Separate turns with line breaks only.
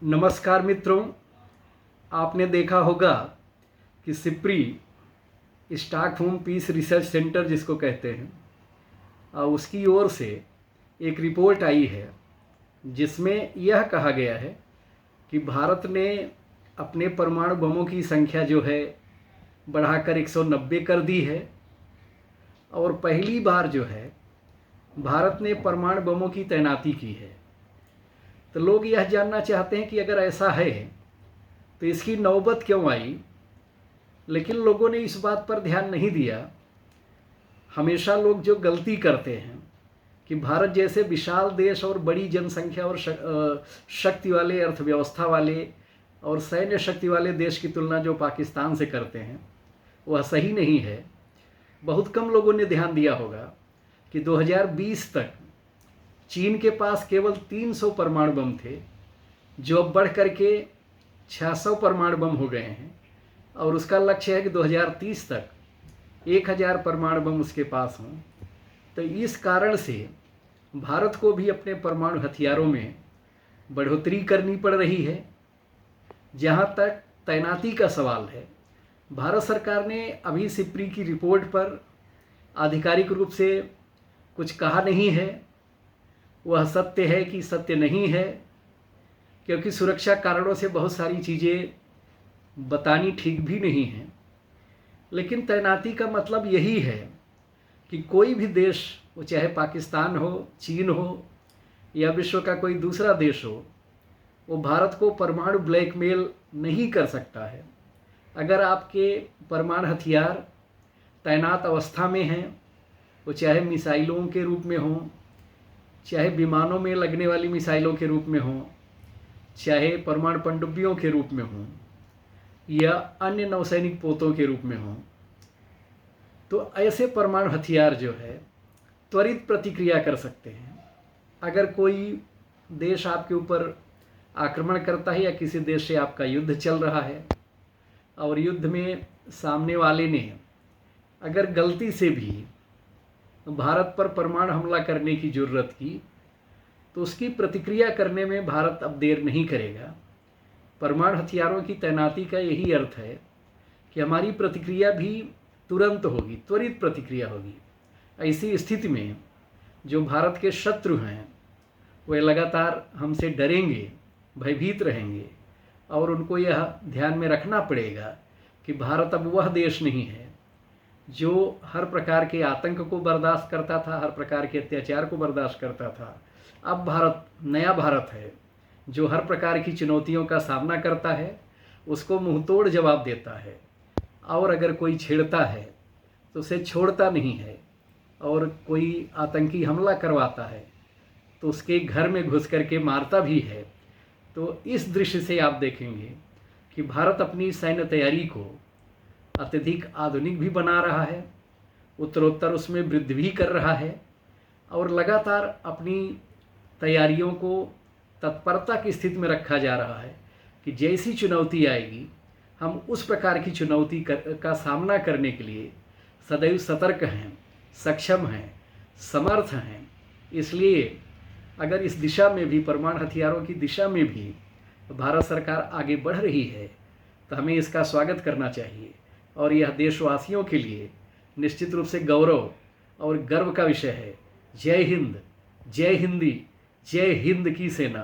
नमस्कार मित्रों, आपने देखा होगा कि SIPRI Stockholm peace research centre जिसको कहते हैं उसकी ओर से एक रिपोर्ट आई है जिसमें यह कहा गया है कि भारत ने अपने परमाणु बमों की संख्या जो है बढ़ाकर 190 कर दी है और पहली बार जो है भारत ने परमाणु बमों की तैनाती की है। तो लोग यह जानना चाहते हैं कि अगर ऐसा है तो इसकी नौबत क्यों आई, लेकिन लोगों ने इस बात पर ध्यान नहीं दिया। हमेशा लोग जो गलती करते हैं कि भारत जैसे विशाल देश और बड़ी जनसंख्या और शक्ति वाले, अर्थव्यवस्था वाले और सैन्य शक्ति वाले देश की तुलना जो पाकिस्तान से करते हैं वह सही नहीं है। बहुत कम लोगों ने ध्यान दिया होगा कि 2020 तक चीन के पास केवल 300 परमाणु बम थे, जो अब बढ़ करके 600 परमाणु बम हो गए हैं और उसका लक्ष्य है कि 2030 तक 1000 परमाणु बम उसके पास हों। तो इस कारण से भारत को भी अपने परमाणु हथियारों में बढ़ोतरी करनी पड़ रही है। जहाँ तक तैनाती का सवाल है, भारत सरकार ने अभी सिप्री की रिपोर्ट पर आधिकारिक रूप से कुछ कहा नहीं है। वह सत्य है कि सत्य नहीं है, क्योंकि सुरक्षा कारणों से बहुत सारी चीज़ें बतानी ठीक भी नहीं हैं। लेकिन तैनाती का मतलब यही है कि कोई भी देश, वो चाहे पाकिस्तान हो, चीन हो या विश्व का कोई दूसरा देश हो, वो भारत को परमाणु ब्लैकमेल नहीं कर सकता है। अगर आपके परमाणु हथियार तैनात अवस्था में हैं, वो चाहे मिसाइलों के रूप में हों, चाहे विमानों में लगने वाली मिसाइलों के रूप में हों, चाहे परमाणु पनडुब्बियों के रूप में हों या अन्य नौसैनिक पोतों के रूप में हों, तो ऐसे परमाणु हथियार जो है त्वरित प्रतिक्रिया कर सकते हैं। अगर कोई देश आपके ऊपर आक्रमण करता है या किसी देश से आपका युद्ध चल रहा है और युद्ध में सामने वाले ने अगर गलती से भी भारत पर परमाणु हमला करने की ज़रूरत की, तो उसकी प्रतिक्रिया करने में भारत अब देर नहीं करेगा। परमाणु हथियारों की तैनाती का यही अर्थ है कि हमारी प्रतिक्रिया भी तुरंत होगी, त्वरित प्रतिक्रिया होगी। ऐसी स्थिति में जो भारत के शत्रु हैं वे लगातार हमसे डरेंगे, भयभीत रहेंगे और उनको यह ध्यान में रखना पड़ेगा कि भारत अब वह देश नहीं है जो हर प्रकार के आतंक को बर्दाश्त करता था, हर प्रकार के अत्याचार को बर्दाश्त करता था। अब भारत नया भारत है जो हर प्रकार की चुनौतियों का सामना करता है, उसको मुंहतोड़ जवाब देता है और अगर कोई छेड़ता है तो उसे छोड़ता नहीं है, और कोई आतंकी हमला करवाता है तो उसके घर में घुस करके मारता भी है। तो इस दृश्य से आप देखेंगे कि भारत अपनी सैन्य तैयारी को अत्यधिक आधुनिक भी बना रहा है, उत्तरोत्तर उसमें वृद्धि भी कर रहा है और लगातार अपनी तैयारियों को तत्परता की स्थिति में रखा जा रहा है कि जैसी चुनौती आएगी हम उस प्रकार की चुनौती का सामना करने के लिए सदैव सतर्क हैं, सक्षम हैं, समर्थ हैं। इसलिए अगर इस दिशा में भी, परमाणु हथियारों की दिशा में भी भारत सरकार आगे बढ़ रही है तो हमें इसका स्वागत करना चाहिए और यह देशवासियों के लिए निश्चित रूप से गौरव और गर्व का विषय है। जय हिंद, जय हिंदी, जय हिंद की सेना।